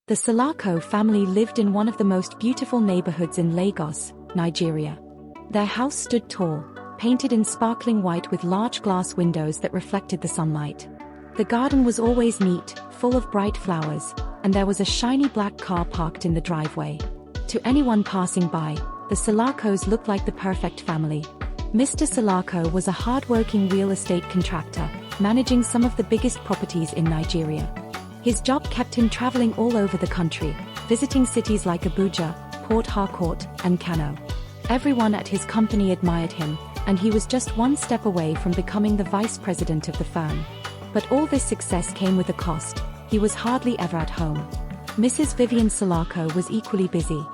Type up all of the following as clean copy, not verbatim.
The Salako family lived in one of the most beautiful neighborhoods in Lagos, Nigeria. Their house stood tall, painted in sparkling white with large glass windows that reflected the sunlight. The garden was always neat, full of bright flowers, and there was a shiny black car parked in the driveway. To anyone passing by, the Salakos looked like the perfect family. Mr. Salako was a hard-working real estate contractor, managing some of the biggest properties in Nigeria. His job kept him traveling all over the country, visiting cities like Abuja, Port Harcourt, and Kano. Everyone at his company admired him, and he was just one step away from becoming the vice president of the firm. But all this success came with a cost. He was hardly ever at home. Mrs. Vivian Salako was equally busy.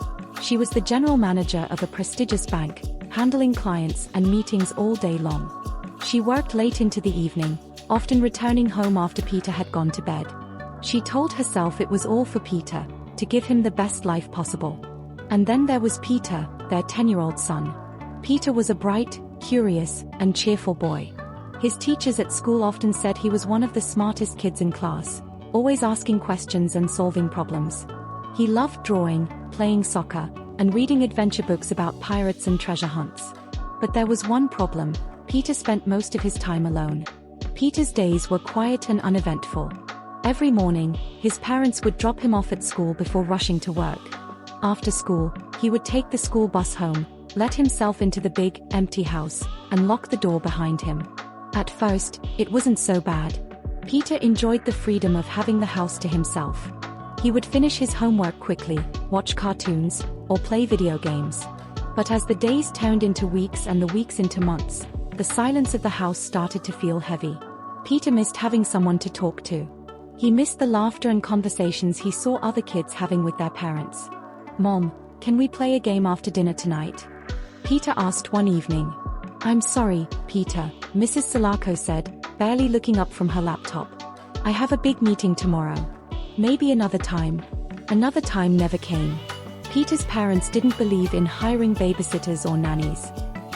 She was the general manager of a prestigious bank, handling clients and meetings all day long. She worked late into the evening, often returning home after Peter had gone to bed. She told herself it was all for Peter, to give him the best life possible. And then there was Peter, their 10-year-old son. Peter was a bright, curious, and cheerful boy. His teachers at school often said he was one of the smartest kids in class, always asking questions and solving problems. He loved drawing, playing soccer, and reading adventure books about pirates and treasure hunts. But there was one problem: Peter spent most of his time alone. Peter's days were quiet and uneventful. Every morning, his parents would drop him off at school before rushing to work. After school, he would take the school bus home, let himself into the big, empty house, and lock the door behind him. At first, it wasn't so bad. Peter enjoyed the freedom of having the house to himself. He would finish his homework quickly, watch cartoons, or play video games. But as the days turned into weeks and the weeks into months, the silence of the house started to feel heavy. Peter missed having someone to talk to. He missed the laughter and conversations he saw other kids having with their parents. "Mom, can we play a game after dinner tonight?" Peter asked one evening. "I'm sorry, Peter," Mrs. Salako said, barely looking up from her laptop. "I have a big meeting tomorrow. Maybe another time." Another time never came. Peter's parents didn't believe in hiring babysitters or nannies.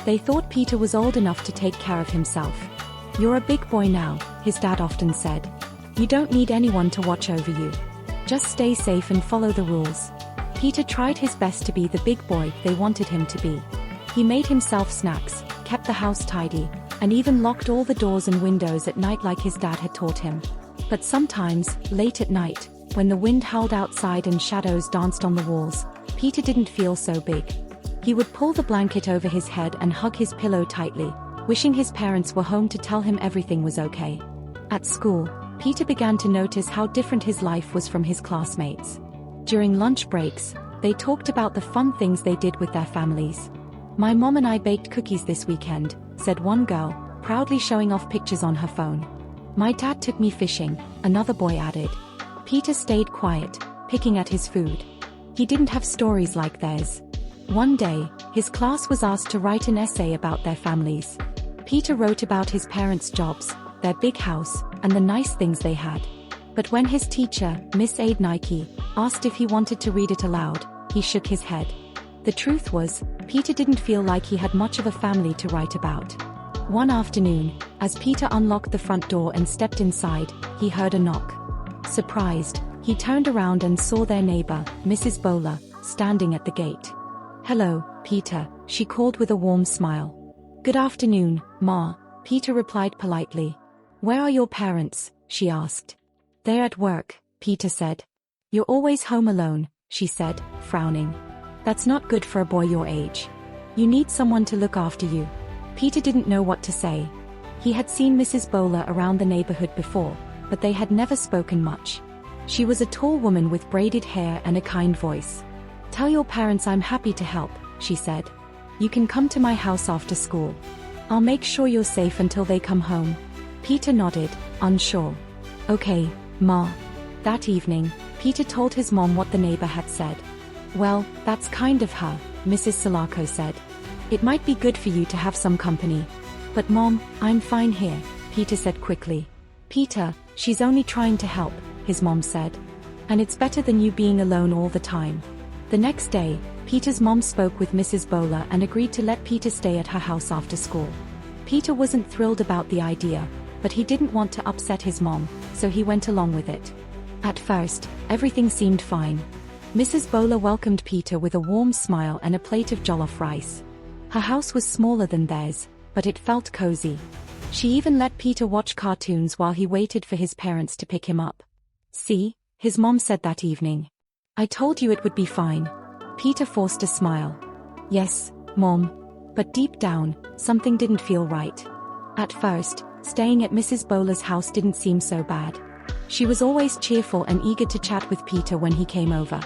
They thought Peter was old enough to take care of himself. "You're a big boy now," his dad often said. "You don't need anyone to watch over you. Just stay safe and follow the rules." Peter tried his best to be the big boy they wanted him to be. He made himself snacks, kept the house tidy, and even locked all the doors and windows at night like his dad had taught him. But sometimes, late at night, when the wind howled outside and shadows danced on the walls, Peter didn't feel so big. He would pull the blanket over his head and hug his pillow tightly, wishing his parents were home to tell him everything was okay. At school, Peter began to notice how different his life was from his classmates. During lunch breaks, they talked about the fun things they did with their families. "My mom and I baked cookies this weekend," said one girl, proudly showing off pictures on her phone. "My dad took me fishing," another boy added. Peter stayed quiet, picking at his food. He didn't have stories like theirs. One day, his class was asked to write an essay about their families. Peter wrote about his parents' jobs, their big house, and the nice things they had. But when his teacher, Miss Aid Nike, asked if he wanted to read it aloud, he shook his head. The truth was, Peter didn't feel like he had much of a family to write about. One afternoon, as Peter unlocked the front door and stepped inside, he heard a knock. Surprised, he turned around and saw their neighbor, Mrs. Bowler, standing at the gate. "Hello, Peter," she called with a warm smile. "Good afternoon, Ma," Peter replied politely. "Where are your parents?" she asked. "They're at work," Peter said. "You're always home alone," she said, frowning. "That's not good for a boy your age. You need someone to look after you." Peter didn't know what to say. He had seen Mrs. Bowler around the neighborhood before, but they had never spoken much. She was a tall woman with braided hair and a kind voice. "Tell your parents I'm happy to help," she said. "You can come to my house after school. I'll make sure you're safe until they come home." Peter nodded, unsure. "Okay, Ma." That evening, Peter told his mom what the neighbor had said. "Well, that's kind of her," Mrs. Salako said. "It might be good for you to have some company." "But Mom, I'm fine here," Peter said quickly. "Peter, she's only trying to help," his mom said. "And it's better than you being alone all the time." The next day, Peter's mom spoke with Mrs. Bowler and agreed to let Peter stay at her house after school. Peter wasn't thrilled about the idea, but he didn't want to upset his mom, so he went along with it. At first, everything seemed fine. Mrs. Bowler welcomed Peter with a warm smile and a plate of jollof rice. Her house was smaller than theirs, but it felt cozy. She even let Peter watch cartoons while he waited for his parents to pick him up. "See," his mom said that evening. "I told you it would be fine." Peter forced a smile. "Yes, Mom." But deep down, something didn't feel right. At first, staying at Mrs. Bowler's house didn't seem so bad. She was always cheerful and eager to chat with Peter when he came over.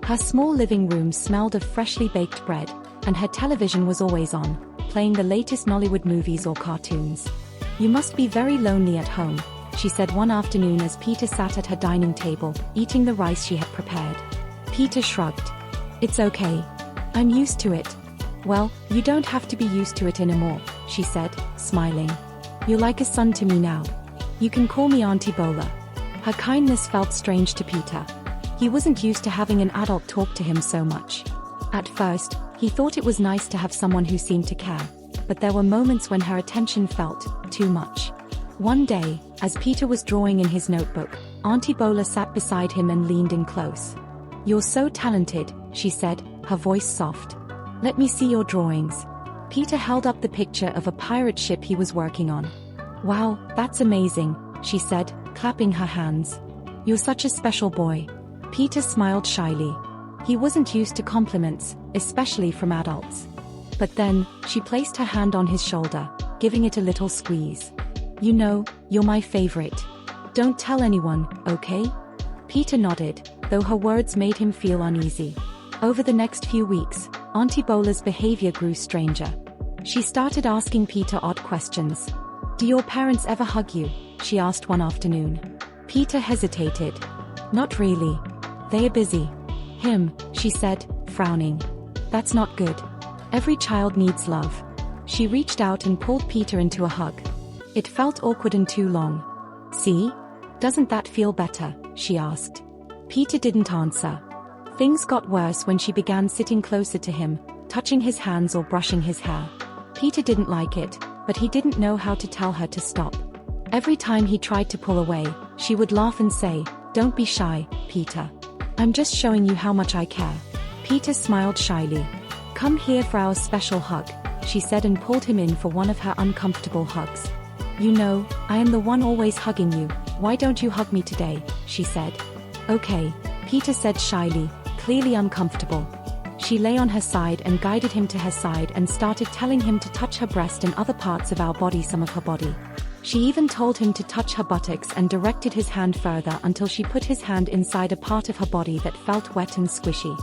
Her small living room smelled of freshly baked bread, and her television was always on, playing the latest Nollywood movies or cartoons. "You must be very lonely at home," she said one afternoon as Peter sat at her dining table, eating the rice she had prepared. Peter shrugged. "It's okay. I'm used to it." "Well, you don't have to be used to it anymore," she said, smiling. "You're like a son to me now. You can call me Auntie Bowler." Her kindness felt strange to Peter. He wasn't used to having an adult talk to him so much. At first, he thought it was nice to have someone who seemed to care, but there were moments when her attention felt too much. One day, as Peter was drawing in his notebook, Auntie Bowler sat beside him and leaned in close. "You're so talented," she said, her voice soft. "Let me see your drawings." Peter held up the picture of a pirate ship he was working on. "Wow, that's amazing," she said, clapping her hands. "You're such a special boy." Peter smiled shyly. He wasn't used to compliments, especially from adults. But then, she placed her hand on his shoulder, giving it a little squeeze. "You know, you're my favorite. Don't tell anyone, okay?" Peter nodded, though her words made him feel uneasy. Over the next few weeks, Auntie Bowler's behavior grew stranger. She started asking Peter odd questions. "Do your parents ever hug you?" she asked one afternoon. Peter hesitated. "Not really. They're busy." She said, frowning. "That's not good. Every child needs love." She reached out and pulled Peter into a hug. It felt awkward and too long. "See? Doesn't that feel better?" she asked. Peter didn't answer. Things got worse when she began sitting closer to him, touching his hands or brushing his hair. Peter didn't like it, but he didn't know how to tell her to stop. Every time he tried to pull away, she would laugh and say, "Don't be shy, Peter. I'm just showing you how much I care." Peter smiled shyly. "Come here for our special hug," she said and pulled him in for one of her uncomfortable hugs. "You know, I am the one always hugging you. Why don't you hug me today?" she said. "Okay," Peter said shyly, clearly uncomfortable. She lay on her side and guided him to her side and started telling him to touch her breast and other parts of our body, some of her body. She even told him to touch her buttocks and directed his hand further until she put his hand inside a part of her body that felt wet and squishy.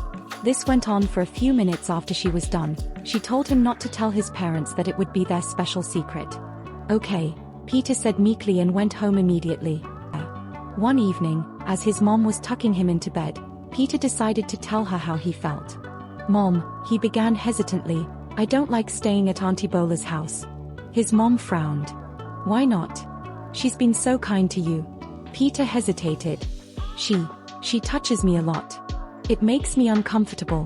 This went on for a few minutes. After she was done, she told him not to tell his parents, that it would be their special secret. "Okay," Peter said meekly and went home immediately. One evening, as his mom was tucking him into bed, Peter decided to tell her how he felt. "Mom," he began hesitantly, "I don't like staying at Auntie Bowler's house." His mom frowned. "Why not? She's been so kind to you." Peter hesitated. She touches me a lot. It makes me uncomfortable."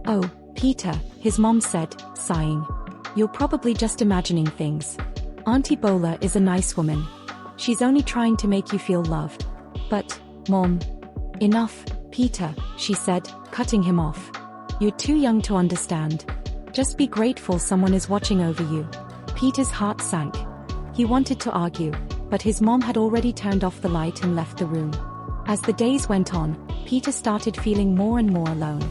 "Oh, Peter," his mom said, sighing. "You're probably just imagining things. Auntie Bowler is a nice woman. She's only trying to make you feel loved." "But, Mom..." "Enough, Peter," she said, cutting him off. "You're too young to understand. Just be grateful someone is watching over you." Peter's heart sank. He wanted to argue, but his mom had already turned off the light and left the room. As the days went on, Peter started feeling more and more alone.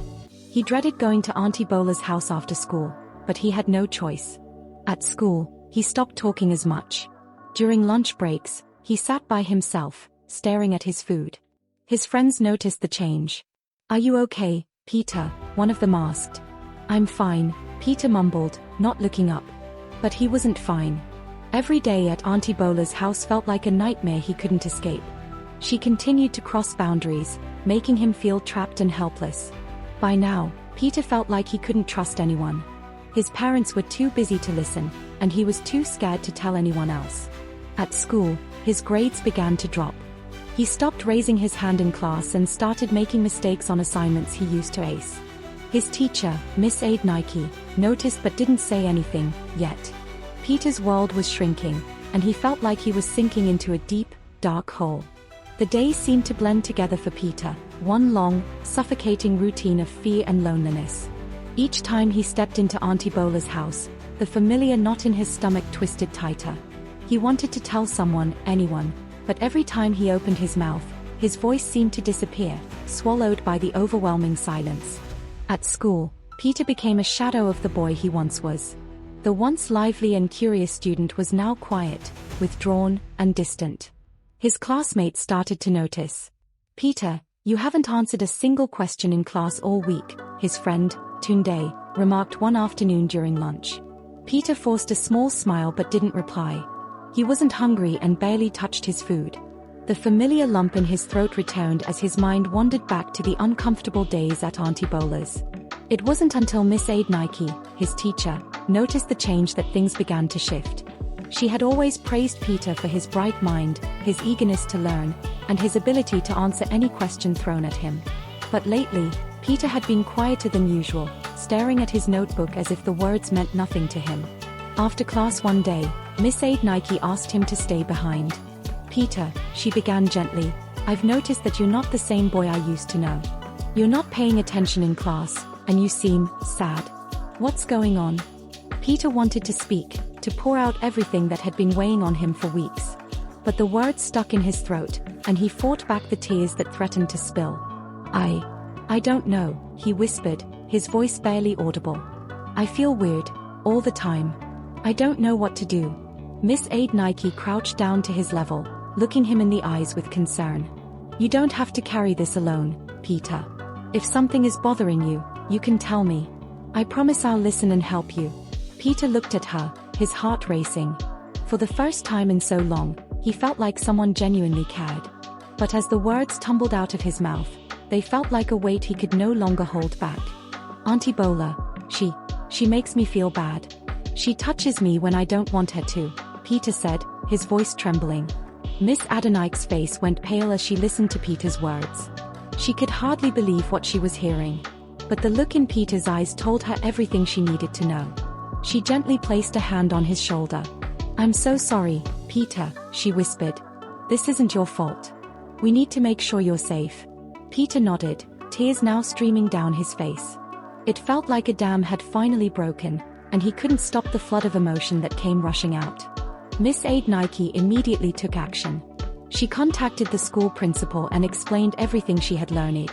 He dreaded going to Auntie Bowler's house after school, but he had no choice. At school, he stopped talking as much. During lunch breaks, he sat by himself, staring at his food. His friends noticed the change. "Are you okay, Peter?" one of them asked. "I'm fine," Peter mumbled, not looking up. But he wasn't fine. Every day at Auntie Bowler's house felt like a nightmare he couldn't escape. She continued to cross boundaries, making him feel trapped and helpless. By now, Peter felt like he couldn't trust anyone. His parents were too busy to listen, and he was too scared to tell anyone else. At school, his grades began to drop. He stopped raising his hand in class and started making mistakes on assignments he used to ace. His teacher, Miss Aid Nike, noticed but didn't say anything, yet. Peter's world was shrinking, and he felt like he was sinking into a deep, dark hole. The days seemed to blend together for Peter, one long, suffocating routine of fear and loneliness. Each time he stepped into Auntie Bola's house, the familiar knot in his stomach twisted tighter. He wanted to tell someone, anyone, but every time he opened his mouth, his voice seemed to disappear, swallowed by the overwhelming silence. At school, Peter became a shadow of the boy he once was. The once lively and curious student was now quiet, withdrawn, and distant. His classmates started to notice. "Peter, you haven't answered a single question in class all week," his friend, Tunde, remarked one afternoon during lunch. Peter forced a small smile but didn't reply. He wasn't hungry and barely touched his food. The familiar lump in his throat returned as his mind wandered back to the uncomfortable days at Auntie Bola's. It wasn't until Miss Nike, his teacher, noticed the change that things began to shift. She had always praised Peter for his bright mind, his eagerness to learn, and his ability to answer any question thrown at him. But lately, Peter had been quieter than usual, staring at his notebook as if the words meant nothing to him. After class one day, Miss Nike asked him to stay behind. "Peter," she began gently, "I've noticed that you're not the same boy I used to know. You're not paying attention in class, and you seem sad. What's going on?" Peter wanted to speak, to pour out everything that had been weighing on him for weeks. But the words stuck in his throat, and he fought back the tears that threatened to spill. I don't know," he whispered, his voice barely audible. "I feel weird, all the time. I don't know what to do." Miss Nike crouched down to his level, looking him in the eyes with concern. "You don't have to carry this alone, Peter. If something is bothering you, you can tell me. I promise I'll listen and help you." Peter looked at her, his heart racing. For the first time in so long, he felt like someone genuinely cared. But as the words tumbled out of his mouth, they felt like a weight he could no longer hold back. "Auntie Bola, she makes me feel bad. She touches me when I don't want her to," Peter said, his voice trembling. Miss Adonike's face went pale as she listened to Peter's words. She could hardly believe what she was hearing. But the look in Peter's eyes told her everything she needed to know. She gently placed a hand on his shoulder. "I'm so sorry, Peter," she whispered. "This isn't your fault. We need to make sure you're safe." Peter nodded, tears now streaming down his face. It felt like a dam had finally broken, and he couldn't stop the flood of emotion that came rushing out. Miss Nike immediately took action. She contacted the school principal and explained everything she had learned.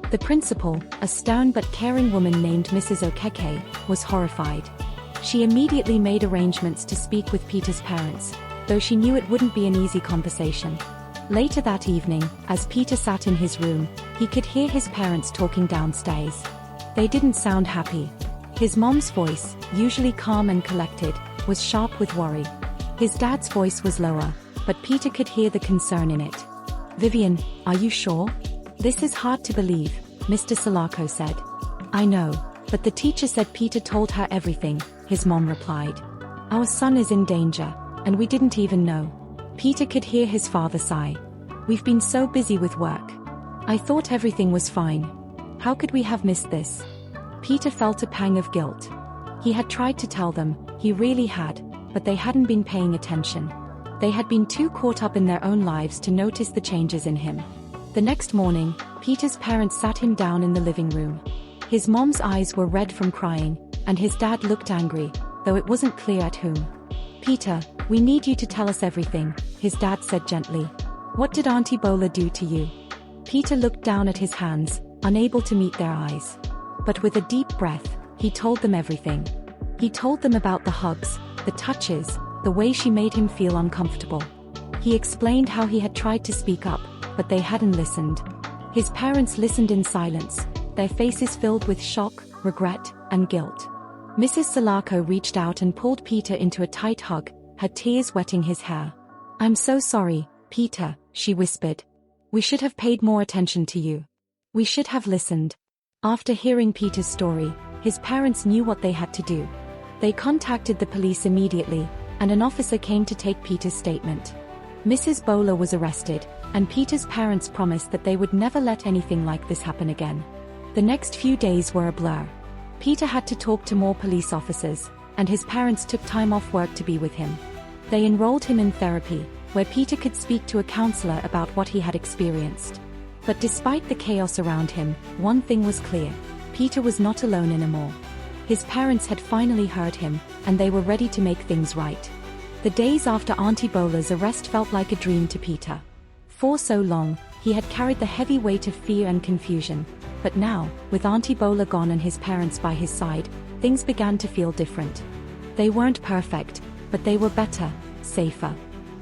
The principal, a stern but caring woman named Mrs. Okeke, was horrified. She immediately made arrangements to speak with Peter's parents, though she knew it wouldn't be an easy conversation. Later that evening, as Peter sat in his room, he could hear his parents talking downstairs. They didn't sound happy. His mom's voice, usually calm and collected, was sharp with worry. His dad's voice was lower, but Peter could hear the concern in it. "Vivian, are you sure? This is hard to believe," Mr. Salako said. "I know, but the teacher said Peter told her everything," his mom replied. "Our son is in danger, and we didn't even know." Peter could hear his father sigh. "We've been so busy with work. I thought everything was fine. How could we have missed this?" Peter felt a pang of guilt. He had tried to tell them, he really had, but they hadn't been paying attention. They had been too caught up in their own lives to notice the changes in him. The next morning, Peter's parents sat him down in the living room. His mom's eyes were red from crying, and his dad looked angry, though it wasn't clear at whom. "Peter, we need you to tell us everything," his dad said gently. "What did Auntie Bola do to you?" Peter looked down at his hands, unable to meet their eyes. But with a deep breath, he told them everything. He told them about the hugs, the touches, the way she made him feel uncomfortable. He explained how he had tried to speak up, but they hadn't listened. His parents listened in silence, their faces filled with shock, regret, and guilt. Mrs. Salako reached out and pulled Peter into a tight hug, her tears wetting his hair. "I'm so sorry, Peter," she whispered. "We should have paid more attention to you. We should have listened." After hearing Peter's story, his parents knew what they had to do. They contacted the police immediately, and an officer came to take Peter's statement. Mrs. Bola was arrested, and Peter's parents promised that they would never let anything like this happen again. The next few days were a blur. Peter had to talk to more police officers, and his parents took time off work to be with him. They enrolled him in therapy, where Peter could speak to a counselor about what he had experienced. But despite the chaos around him, one thing was clear: Peter was not alone anymore. His parents had finally heard him, and they were ready to make things right. The days after Auntie Bola's arrest felt like a dream to Peter. For so long, he had carried the heavy weight of fear and confusion. But now, with Auntie Bola gone and his parents by his side, things began to feel different. They weren't perfect, but they were better, safer.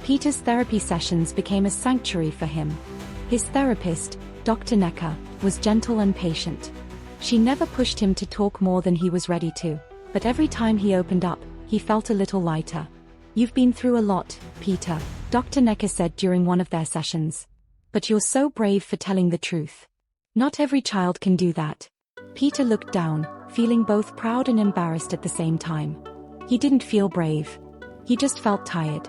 Peter's therapy sessions became a sanctuary for him. His therapist, Dr. Necker, was gentle and patient. She never pushed him to talk more than he was ready to, but every time he opened up, he felt a little lighter. "You've been through a lot, Peter," Dr. Necker said during one of their sessions. "But you're so brave for telling the truth. Not every child can do that." Peter looked down, feeling both proud and embarrassed at the same time. He didn't feel brave. He just felt tired.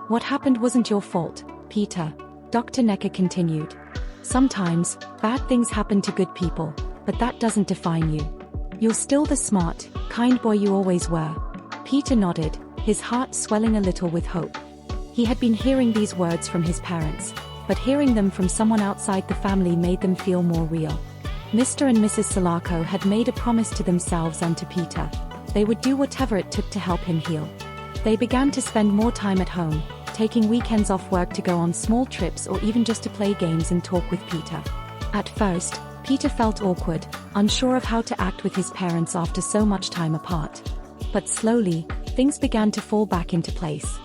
"What happened wasn't your fault, Peter," Dr. Necker continued. "Sometimes, bad things happen to good people, but that doesn't define you. You're still the smart, kind boy you always were." Peter nodded, his heart swelling a little with hope. He had been hearing these words from his parents, but hearing them from someone outside the family made them feel more real. Mr. and Mrs. Salako had made a promise to themselves and to Peter. They would do whatever it took to help him heal. They began to spend more time at home, taking weekends off work to go on small trips or even just to play games and talk with Peter. At first, Peter felt awkward, unsure of how to act with his parents after so much time apart. But slowly, things began to fall back into place.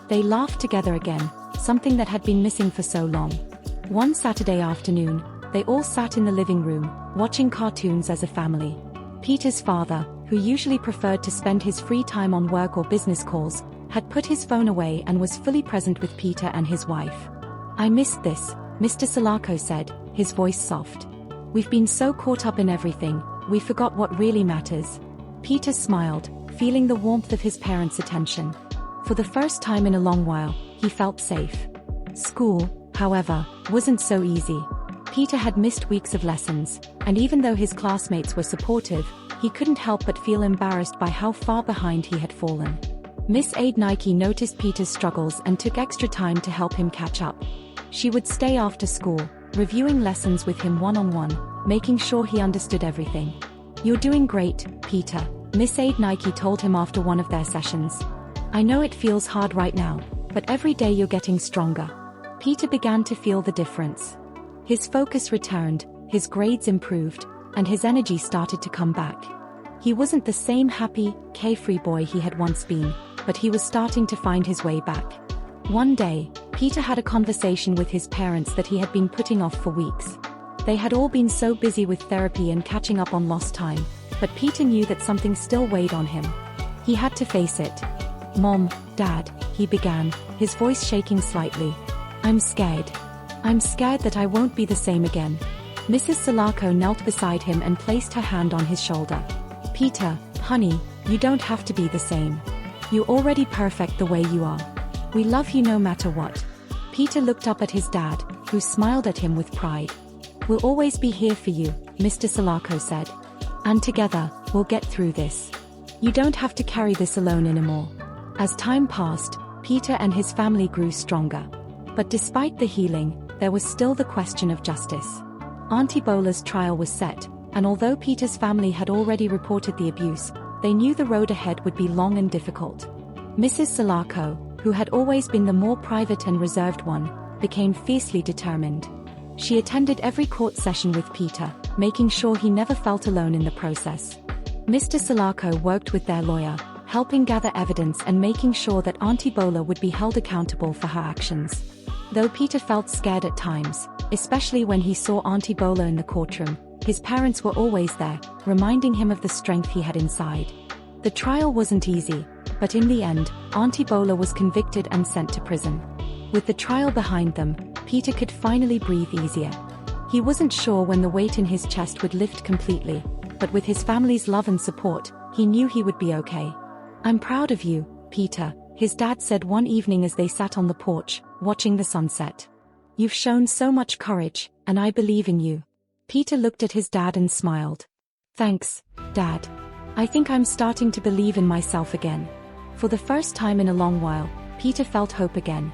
They laughed together again, something that had been missing for so long. One Saturday afternoon, they all sat in the living room, watching cartoons as a family. Peter's father, who usually preferred to spend his free time on work or business calls, had put his phone away and was fully present with Peter and his wife. "I missed this," Mr. Salako said, his voice soft. "We've been so caught up in everything, we forgot what really matters." Peter smiled, feeling the warmth of his parents' attention. For the first time in a long while, he felt safe. School, however, wasn't so easy. Peter had missed weeks of lessons, and even though his classmates were supportive, he couldn't help but feel embarrassed by how far behind he had fallen. Miss Aid Nike noticed Peter's struggles and took extra time to help him catch up. She would stay after school, reviewing lessons with him one-on-one, making sure he understood everything. "You're doing great, Peter," Miss Aid Nike told him after one of their sessions. "I know it feels hard right now, but every day you're getting stronger." Peter began to feel the difference. His focus returned, his grades improved, and his energy started to come back. He wasn't the same happy, carefree boy he had once been, but he was starting to find his way back. One day, Peter had a conversation with his parents that he had been putting off for weeks. They had all been so busy with therapy and catching up on lost time, but Peter knew that something still weighed on him. He had to face it. "Mom, Dad," he began, his voice shaking slightly. "I'm scared. I'm scared that I won't be the same again." Mrs. Salako knelt beside him and placed her hand on his shoulder. "Peter, honey, you don't have to be the same. You're already perfect the way you are. We love you no matter what." Peter looked up at his dad, who smiled at him with pride. "We'll always be here for you," Mr. Salako said. "And together, we'll get through this. You don't have to carry this alone anymore." As time passed, Peter and his family grew stronger. But despite the healing, there was still the question of justice. Auntie Bola's trial was set, and although Peter's family had already reported the abuse, they knew the road ahead would be long and difficult. Mrs. Salako, who had always been the more private and reserved one, became fiercely determined. She attended every court session with Peter, making sure he never felt alone in the process. Mr. Salako worked with their lawyer, helping gather evidence and making sure that Auntie Bola would be held accountable for her actions. Though Peter felt scared at times, especially when he saw Auntie Bola in the courtroom, his parents were always there, reminding him of the strength he had inside. The trial wasn't easy, but in the end, Auntie Bola was convicted and sent to prison. With the trial behind them, Peter could finally breathe easier. He wasn't sure when the weight in his chest would lift completely, but with his family's love and support, he knew he would be okay. "I'm proud of you, Peter," his dad said one evening as they sat on the porch, watching the sunset. "You've shown so much courage, and I believe in you." Peter looked at his dad and smiled. "Thanks, Dad. I think I'm starting to believe in myself again." For the first time in a long while, Peter felt hope again.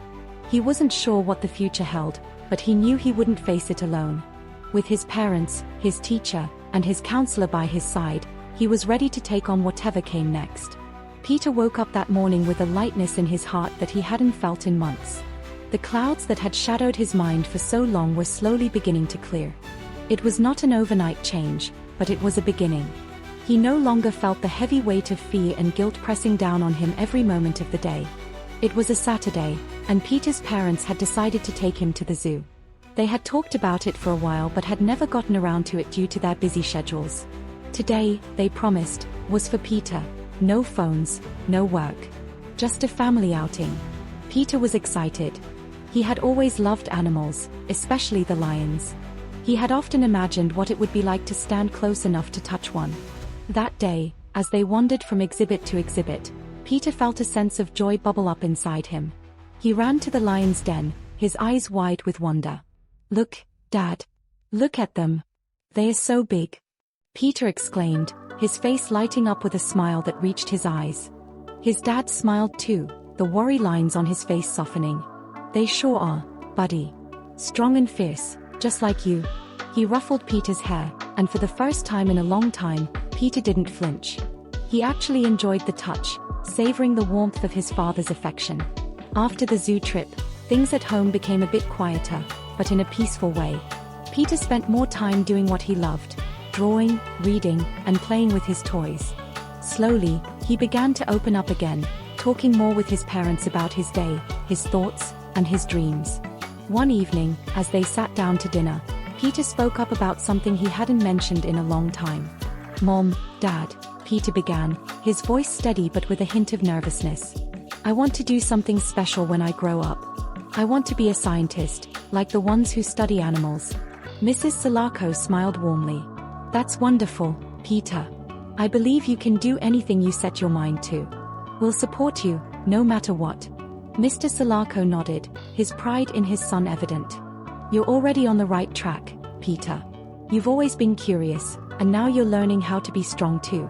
He wasn't sure what the future held, but he knew he wouldn't face it alone. With his parents, his teacher, and his counselor by his side, he was ready to take on whatever came next. Peter woke up that morning with a lightness in his heart that he hadn't felt in months. The clouds that had shadowed his mind for so long were slowly beginning to clear. It was not an overnight change, but it was a beginning. He no longer felt the heavy weight of fear and guilt pressing down on him every moment of the day. It was a Saturday, and Peter's parents had decided to take him to the zoo. They had talked about it for a while but had never gotten around to it due to their busy schedules. Today, they promised, was for Peter. No phones, no work. Just a family outing. Peter was excited. He had always loved animals, especially the lions. He had often imagined what it would be like to stand close enough to touch one. That day, as they wandered from exhibit to exhibit, Peter felt a sense of joy bubble up inside him. He ran to the lion's den, his eyes wide with wonder. "Look, Dad. Look at them. They are so big," Peter exclaimed, his face lighting up with a smile that reached his eyes. His dad smiled too, the worry lines on his face softening. "They sure are, buddy. Strong and fierce, just like you." He ruffled Peter's hair, and for the first time in a long time, Peter didn't flinch. He actually enjoyed the touch, savoring the warmth of his father's affection. After the zoo trip, things at home became a bit quieter, but in a peaceful way. Peter spent more time doing what he loved, drawing, reading, and playing with his toys. Slowly, he began to open up again, talking more with his parents about his day, his thoughts, and his dreams. One evening, as they sat down to dinner, Peter spoke up about something he hadn't mentioned in a long time. "Mom, Dad," Peter began, his voice steady but with a hint of nervousness. "I want to do something special when I grow up. I want to be a scientist, like the ones who study animals." Mrs. Salako smiled warmly. "That's wonderful, Peter. I believe you can do anything you set your mind to. We'll support you, no matter what." Mr. Salako nodded, his pride in his son evident. "You're already on the right track, Peter. You've always been curious, and now you're learning how to be strong too.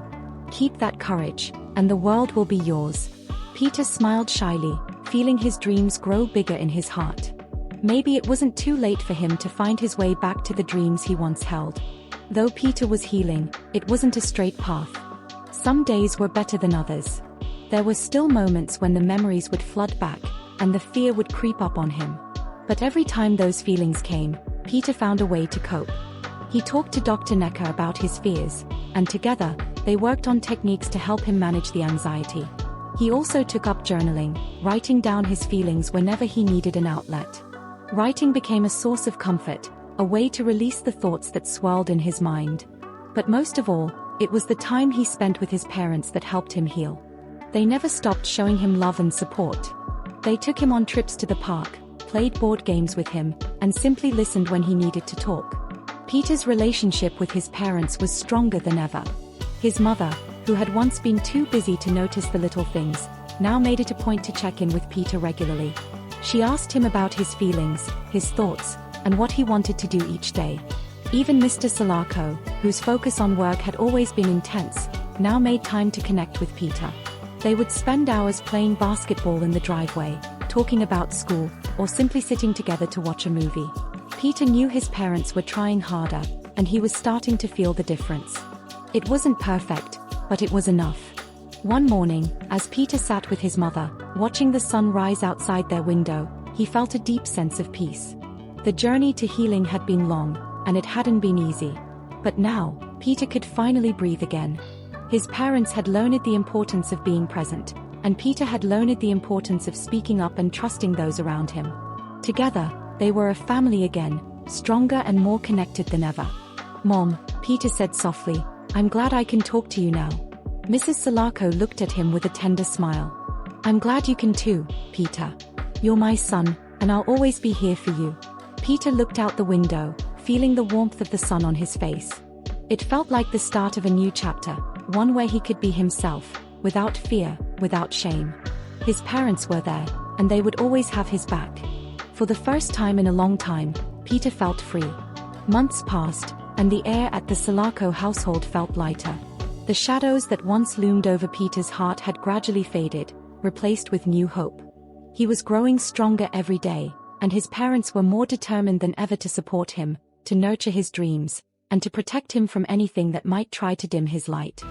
Keep that courage, and the world will be yours." Peter smiled shyly, feeling his dreams grow bigger in his heart. Maybe it wasn't too late for him to find his way back to the dreams he once held. Though Peter was healing, it wasn't a straight path. Some days were better than others. There were still moments when the memories would flood back, and the fear would creep up on him. But every time those feelings came, Peter found a way to cope. He talked to Dr. Necker about his fears, and together, they worked on techniques to help him manage the anxiety. He also took up journaling, writing down his feelings whenever he needed an outlet. Writing became a source of comfort, a way to release the thoughts that swirled in his mind. But most of all, it was the time he spent with his parents that helped him heal. They never stopped showing him love and support. They took him on trips to the park, played board games with him, and simply listened when he needed to talk. Peter's relationship with his parents was stronger than ever. His mother, who had once been too busy to notice the little things, now made it a point to check in with Peter regularly. She asked him about his feelings, his thoughts, and what he wanted to do each day. Even Mr. Salako, whose focus on work had always been intense, now made time to connect with Peter. They would spend hours playing basketball in the driveway, talking about school, or simply sitting together to watch a movie. Peter knew his parents were trying harder, and he was starting to feel the difference. It wasn't perfect, but it was enough. One morning, as Peter sat with his mother, watching the sun rise outside their window, he felt a deep sense of peace. The journey to healing had been long, and it hadn't been easy. But now, Peter could finally breathe again. His parents had learned the importance of being present, and Peter had learned the importance of speaking up and trusting those around him. Together, they were a family again, stronger and more connected than ever. "Mom," Peter said softly, "I'm glad I can talk to you now." Mrs. Salako looked at him with a tender smile. "I'm glad you can too, Peter. You're my son, and I'll always be here for you." Peter looked out the window, feeling the warmth of the sun on his face. It felt like the start of a new chapter, one where he could be himself, without fear, without shame. His parents were there, and they would always have his back. For the first time in a long time, Peter felt free. Months passed, and the air at the Salako household felt lighter. The shadows that once loomed over Peter's heart had gradually faded, replaced with new hope. He was growing stronger every day, and his parents were more determined than ever to support him, to nurture his dreams, and to protect him from anything that might try to dim his light.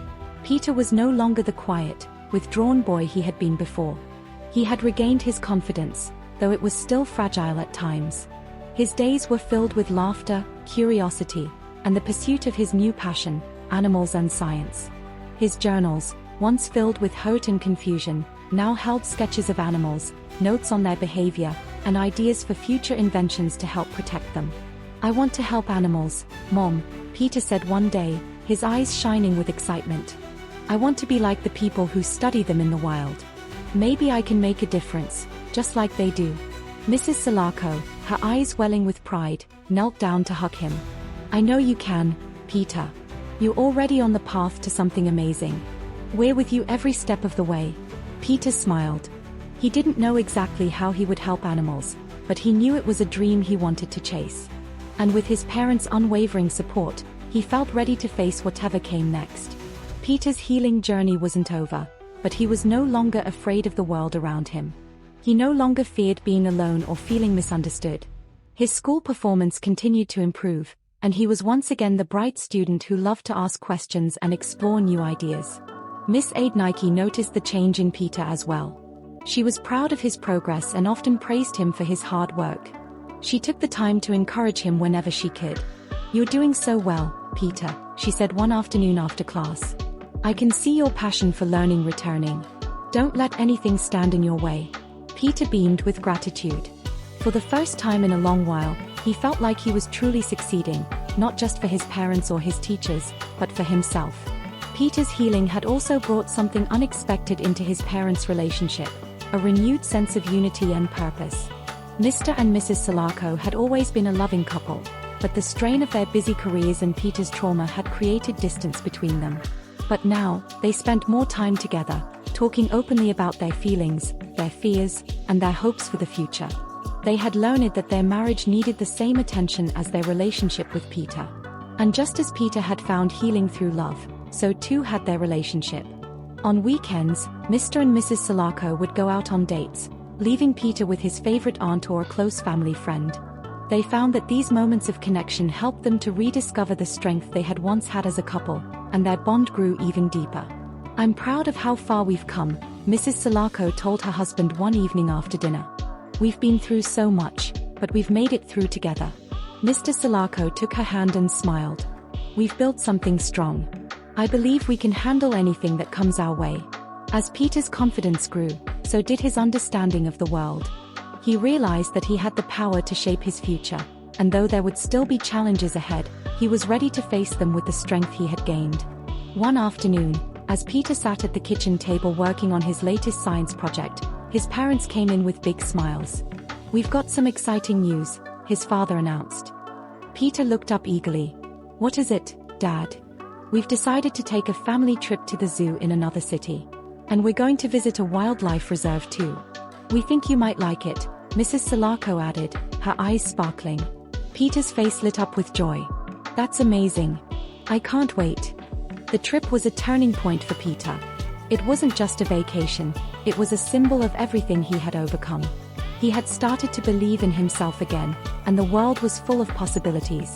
Peter was no longer the quiet, withdrawn boy he had been before. He had regained his confidence, though it was still fragile at times. His days were filled with laughter, curiosity, and the pursuit of his new passion, animals and science. His journals, once filled with hurt and confusion, now held sketches of animals, notes on their behavior, and ideas for future inventions to help protect them. "I want to help animals, Mom," Peter said one day, his eyes shining with excitement. "I want to be like the people who study them in the wild. Maybe I can make a difference, just like they do." Mrs. Salako, her eyes welling with pride, knelt down to hug him. "I know you can, Peter. You're already on the path to something amazing. We're with you every step of the way." Peter smiled. He didn't know exactly how he would help animals, but he knew it was a dream he wanted to chase. And with his parents' unwavering support, he felt ready to face whatever came next. Peter's healing journey wasn't over, but he was no longer afraid of the world around him. He no longer feared being alone or feeling misunderstood. His school performance continued to improve, and he was once again the bright student who loved to ask questions and explore new ideas. Miss Adenike noticed the change in Peter as well. She was proud of his progress and often praised him for his hard work. She took the time to encourage him whenever she could. "You're doing so well, Peter," she said one afternoon after class. "I can see your passion for learning returning. Don't let anything stand in your way." Peter beamed with gratitude. For the first time in a long while, he felt like he was truly succeeding, not just for his parents or his teachers, but for himself. Peter's healing had also brought something unexpected into his parents' relationship, a renewed sense of unity and purpose. Mr. and Mrs. Salako had always been a loving couple, but the strain of their busy careers and Peter's trauma had created distance between them. But now, they spent more time together, talking openly about their feelings, their fears, and their hopes for the future. They had learned that their marriage needed the same attention as their relationship with Peter. And just as Peter had found healing through love, so too had their relationship. On weekends, Mr. and Mrs. Salako would go out on dates, leaving Peter with his favorite aunt or a close family friend. They found that these moments of connection helped them to rediscover the strength they had once had as a couple, and their bond grew even deeper. "I'm proud of how far we've come," Mrs. Salako told her husband one evening after dinner. "We've been through so much, but we've made it through together." Mr. Salako took her hand and smiled. "We've built something strong. I believe we can handle anything that comes our way." As Peter's confidence grew, so did his understanding of the world. He realized that he had the power to shape his future, and though there would still be challenges ahead, he was ready to face them with the strength he had gained. One afternoon, as Peter sat at the kitchen table working on his latest science project, his parents came in with big smiles. "We've got some exciting news," his father announced. Peter looked up eagerly. "What is it, Dad?" "We've decided to take a family trip to the zoo in another city. And we're going to visit a wildlife reserve too. We think you might like it," Mrs. Salako added, her eyes sparkling. Peter's face lit up with joy. "That's amazing. I can't wait." The trip was a turning point for Peter. It wasn't just a vacation, it was a symbol of everything he had overcome. He had started to believe in himself again, and the world was full of possibilities.